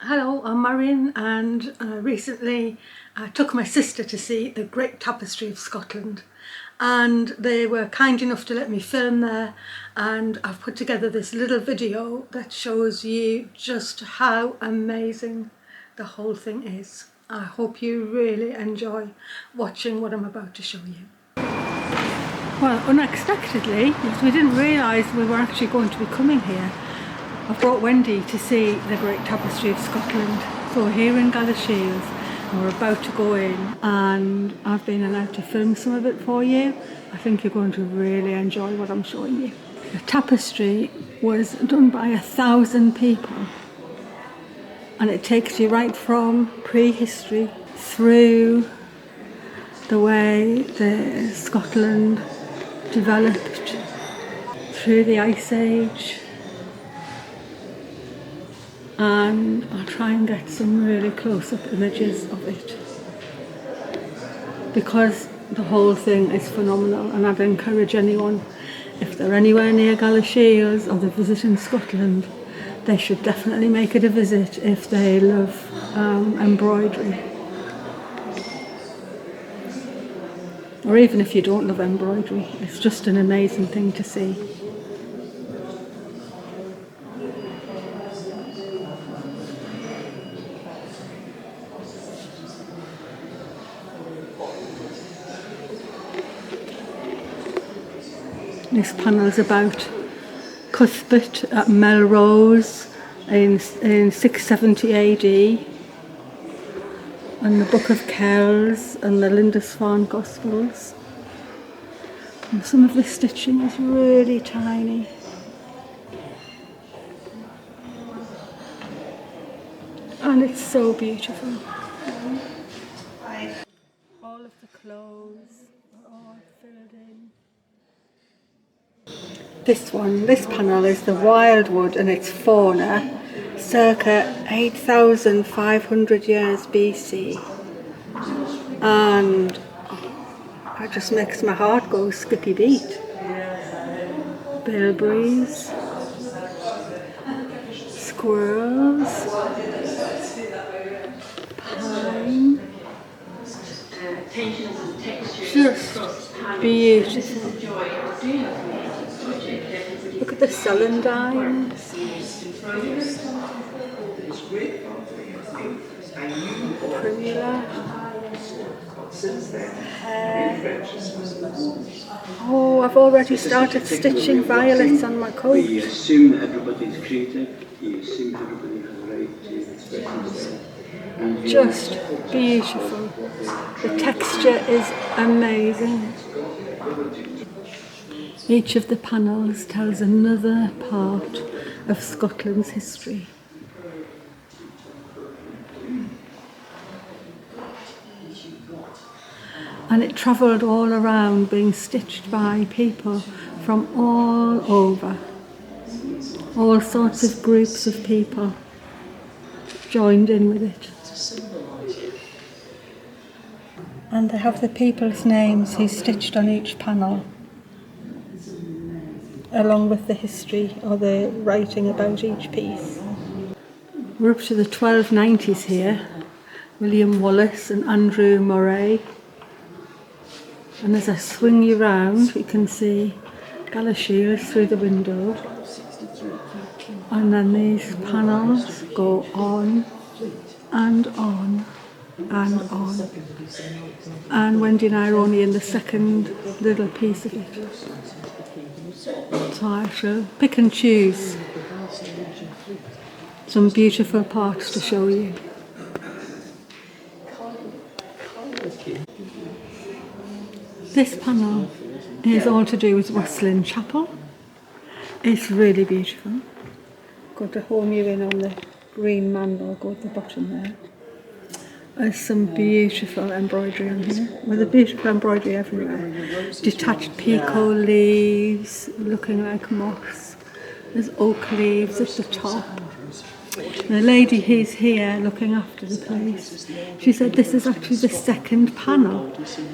Hello, I'm Marion, and recently I took my sister to see the Great Tapestry of Scotland, and they were kind enough to let me film there, and I've put together this little video that shows you just how amazing the whole thing is. I hope you really enjoy watching what I'm about to show you. Well, unexpectedly, because we didn't realise we were actually going to be coming here, I've brought Wendy to see the Great Tapestry of Scotland. So we're here in Galashiels and we're about to go in, and I've been allowed to film some of it for you. I think you're going to really enjoy what I'm showing you. The tapestry was done by 1,000 people, and it takes you right from prehistory through the way the Scotland developed, through the Ice Age. And I'll try and get some really close-up images of it, because the whole thing is phenomenal, and I'd encourage anyone, if they're anywhere near Galashiels or they're visiting Scotland, they should definitely make it a visit if they love embroidery. Or even if you don't love embroidery, it's just an amazing thing to see. This panel is about Cuthbert at Melrose in 670 AD, and the Book of Kells and the Lindisfarne Gospels. And some of the stitching is really tiny. And it's so beautiful. All of the clothes are all filled in. This panel is the wildwood and its fauna, circa 8,500 years BC. And it just makes my heart go skippy beat. Bilberries, squirrels, pine, just beautiful. Look at the celandines. Primula. Oh, I've already started stitching violets on my coat. You assume that everybody's creative, you assume everybody has a right to express themselves. Just beautiful. The texture is amazing. Each of the panels tells another part of Scotland's history. And it travelled all around, being stitched by people from all over. All sorts of groups of people joined in with it. And they have the people's names who stitched on each panel, along with the history or the writing about each piece. We're up to the 1290s here. William Wallace and Andrew Murray. And as I swing you round, you can see Galashiels through the window. And then these panels go on and on and on. And Wendy and I are only in the second little piece of it. So I shall pick and choose some beautiful parts to show you. This panel is all to do with Rosslyn Chapel. It's really beautiful. Going to home you in on the green mandel, go at the bottom there. There's some beautiful embroidery on here, with a beautiful embroidery everywhere. Detached peacock leaves, looking like moss. There's oak leaves at the top. The lady who's here looking after the place, she said this is actually the second panel.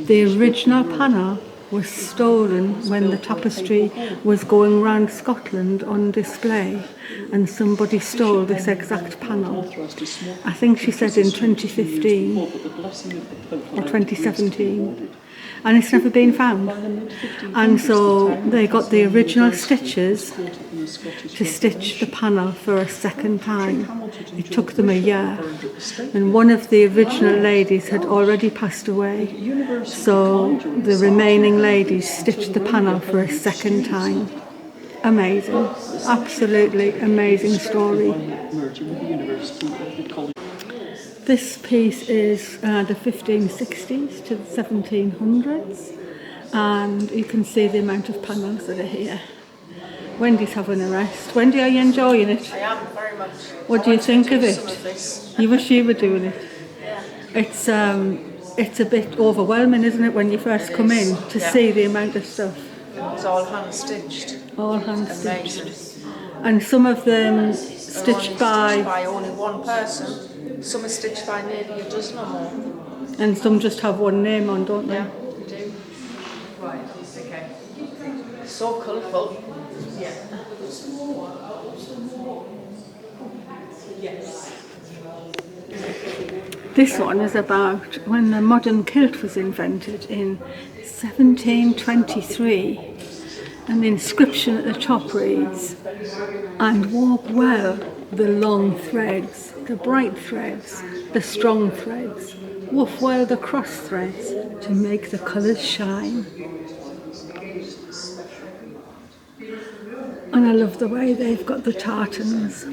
The original panel was stolen when the tapestry was going round Scotland on display, and somebody stole this exact panel. I think she said in 2015 or 2017, and it's never been found. And so they got the original stitches to stitch the panel for a second time. It took them a year, and one of the original ladies had already passed away, so the remaining ladies stitched the panel for a second time. Amazing, absolutely amazing story. This piece is the 1560s to the 1700s, and you can see the amount of panels that are here. Wendy's having a rest. Wendy, are you enjoying it? I am, very much. What do you think of it? You wish you were doing it. Yeah. It's a bit overwhelming, isn't it, when you first come in to see the amount of stuff. It's all hand stitched. All hand stitched. Amazing. And some of them stitched by only one person. Some are stitched by nearly a dozen or more. and some just have one name on, don't they? Yeah, they do. Right, okay. So colourful. Yeah. Yes. This one is about when the modern kilt was invented in 1723, and the inscription at the top reads, "And warp well the long threads, the bright threads, the strong threads, woof well the cross threads to make the colours shine." And I love the way they've got the tartans.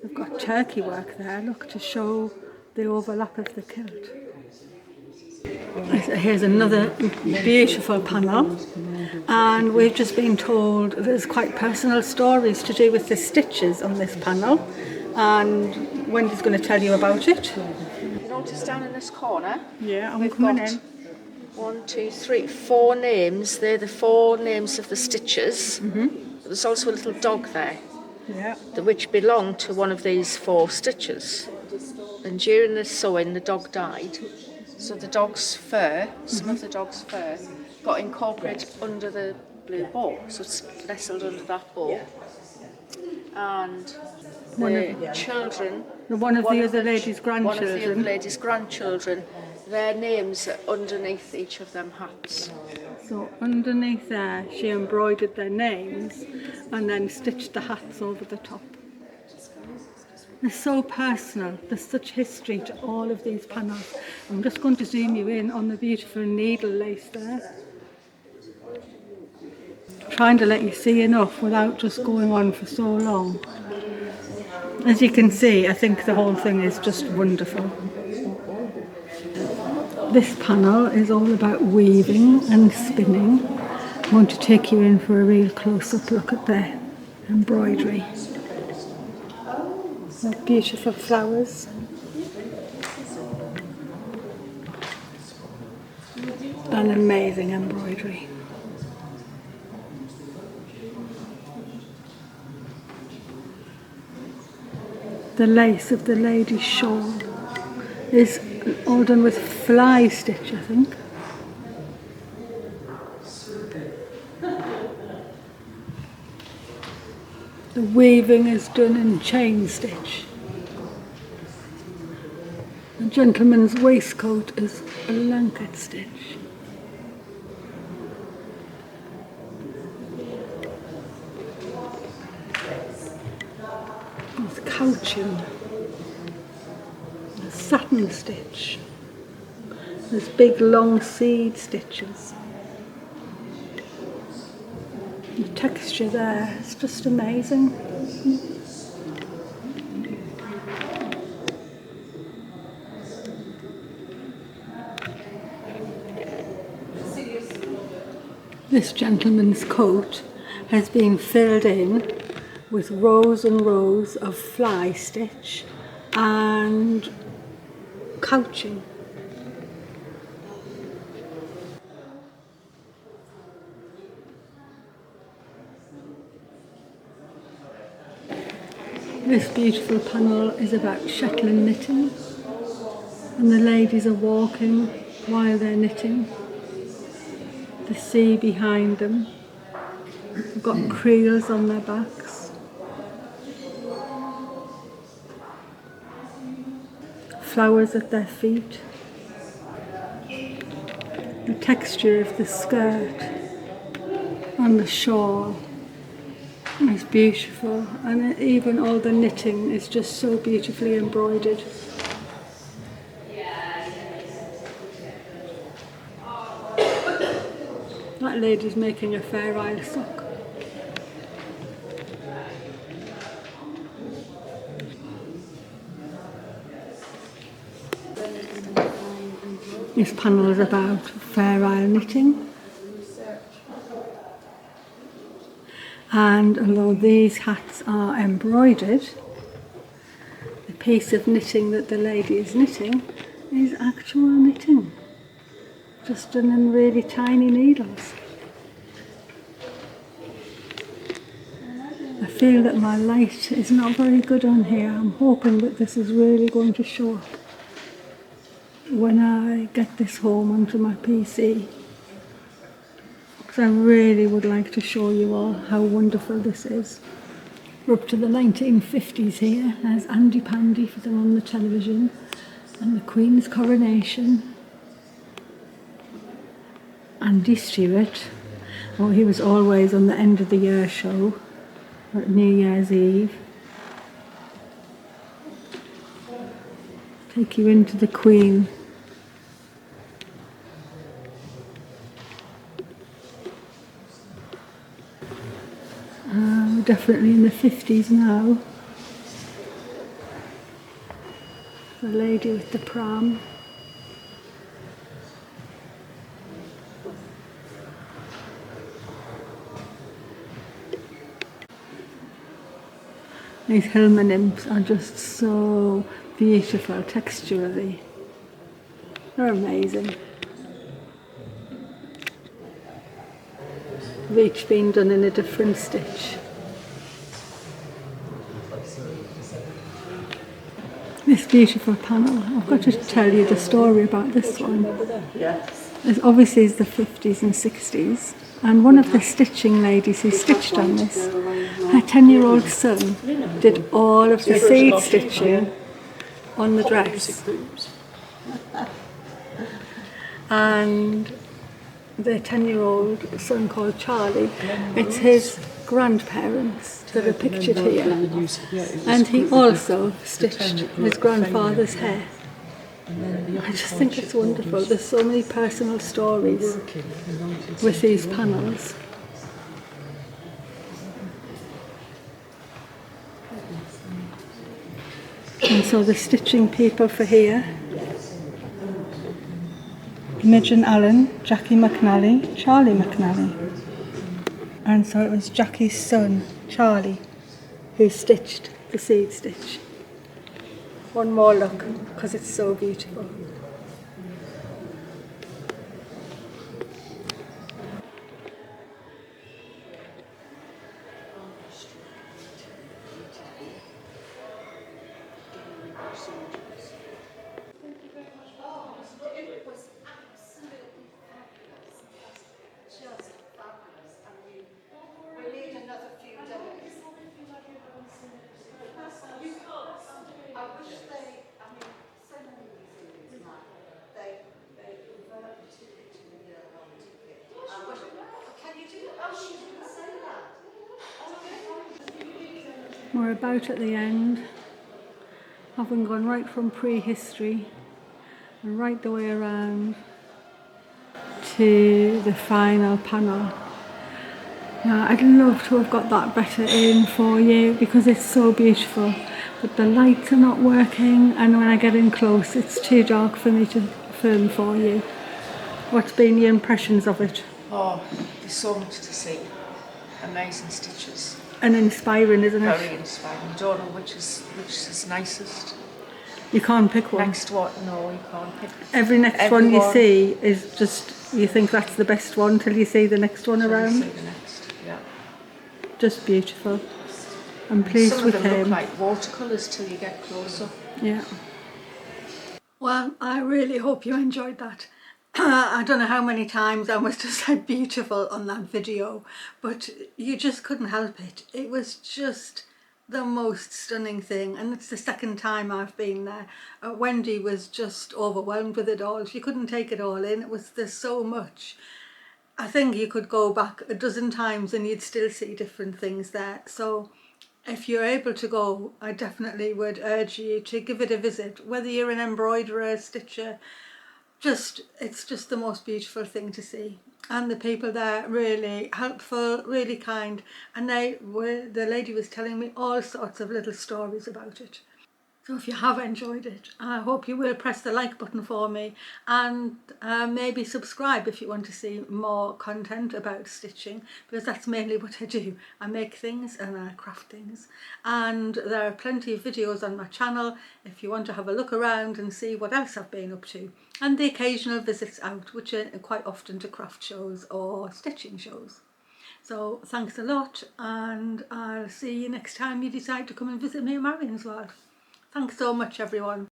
We've got turkey work there, look, to show the overlap of the kilt. Here's another beautiful panel, and we've just been told there's quite personal stories to do with the stitches on this panel, and Wendy's going to tell you about it. You notice down in this corner? Yeah, I'm we've coming got in. 1, 2, 3, 4 names. They're the 4 names of the stitches. There's also a little dog there, Yeah. which belonged to one of these 4 stitches. And during the sewing, the dog died. So the dog's fur, some of the dog's fur, got incorporated under the blue bow. So it's nestled under that bow. And the children, One of the other lady's one of the other grandchildren. lady's grandchildren, their names are underneath each of them hats. So underneath there, she embroidered their names and then stitched the hats over the top. They're so personal. There's such history to all of these panels. I'm just going to zoom you in on the beautiful needle lace there. Trying to let you see enough without just going on for so long. As you can see, I think the whole thing is just wonderful. This panel is all about weaving and spinning. I want to take you in for a real close-up look at the embroidery. The beautiful flowers. An amazing embroidery. The lace of the lady's shawl is all done with fly stitch, I think. The weaving is done in chain stitch. The gentleman's waistcoat is a blanket stitch. There's couching. There's satin stitch. There's big long seed stitches. The texture there is just amazing. This gentleman's coat has been filled in with rows and rows of fly stitch and couching. This beautiful panel is about Shetland knitting, and the ladies are walking while they're knitting. The sea behind them. They've got creels on their backs. Flowers at their feet. The texture of the skirt and the shawl is beautiful, and even all the knitting is just so beautifully embroidered. That lady's making a Fair Isle sock. This panel is about Fair Isle knitting, and although these hats are embroidered, the piece of knitting that the lady is knitting is actual knitting, just done in really tiny needles. I feel that my light is not very good on here. I'm hoping that this is really going to show up when I get this home onto my PC, because I really would like to show you all how wonderful this is. We're up to the 1950s here. There's Andy Pandy for them on the television, and the Queen's coronation. Andy Stewart, oh, he was always on the end of the year show at New Year's Eve. Take you into the Queen. We're definitely in the 50s now. The lady with the pram. These Hilma nymphs are just so beautiful texturally. They're amazing. They've each been done in a different stitch. This beautiful panel, I've got to tell you the story about this one. It obviously is the 50s and 60s, and one of the stitching ladies who stitched on this, her 10-year-old son did all of the seed stitching on the dress. And the 10-year-old son called Charlie, it's his grandparents that are pictured here, and he also stitched his grandfather's hair. I just think it's wonderful. There's so many personal stories with these panels. And so the stitching people for here: Imogen Allen, Jackie McNally, Charlie McNally. And so it was Jackie's son, Charlie, who stitched the seed stitch. One more look, because it's so beautiful. We're about at the end, having gone right from prehistory and right the way around to the final panel. Now, I'd love to have got that better in for you because it's so beautiful, but the lights are not working, and when I get in close it's too dark for me to film for you. What's been your impressions of it? Oh, there's so much to see. Amazing stitches. And inspiring, isn't it? Very inspiring. You don't know which is nicest. You can't pick one. Next one, no, you can't pick. Every next one you see is just, you think that's the best one till you see the next one around. See the next, yeah. Just beautiful. I'm pleased Some with of them him. look like watercolours till you get closer. Yeah. Well, I really hope you enjoyed that. I don't know how many times I must have said beautiful on that video, but you just couldn't help it. It was just the most stunning thing, and it's the second time I've been there. Wendy was just overwhelmed with it all. She couldn't take it all in. There's so much. I think you could go back a dozen times and you'd still see different things there. So if you're able to go, I definitely would urge you to give it a visit, whether you're an embroiderer, stitcher, it's just the most beautiful thing to see. And the people there really helpful, really kind, and the lady was telling me all sorts of little stories about it. So if you have enjoyed it, I hope you will press the like button for me, and maybe subscribe if you want to see more content about stitching, because that's mainly what I do. I make things and I craft things, and there are plenty of videos on my channel if you want to have a look around and see what else I've been up to, and the occasional visits out, which are quite often to craft shows or stitching shows. So thanks a lot, and I'll see you next time you decide to come and visit me in Marion's World. Thanks so much, everyone.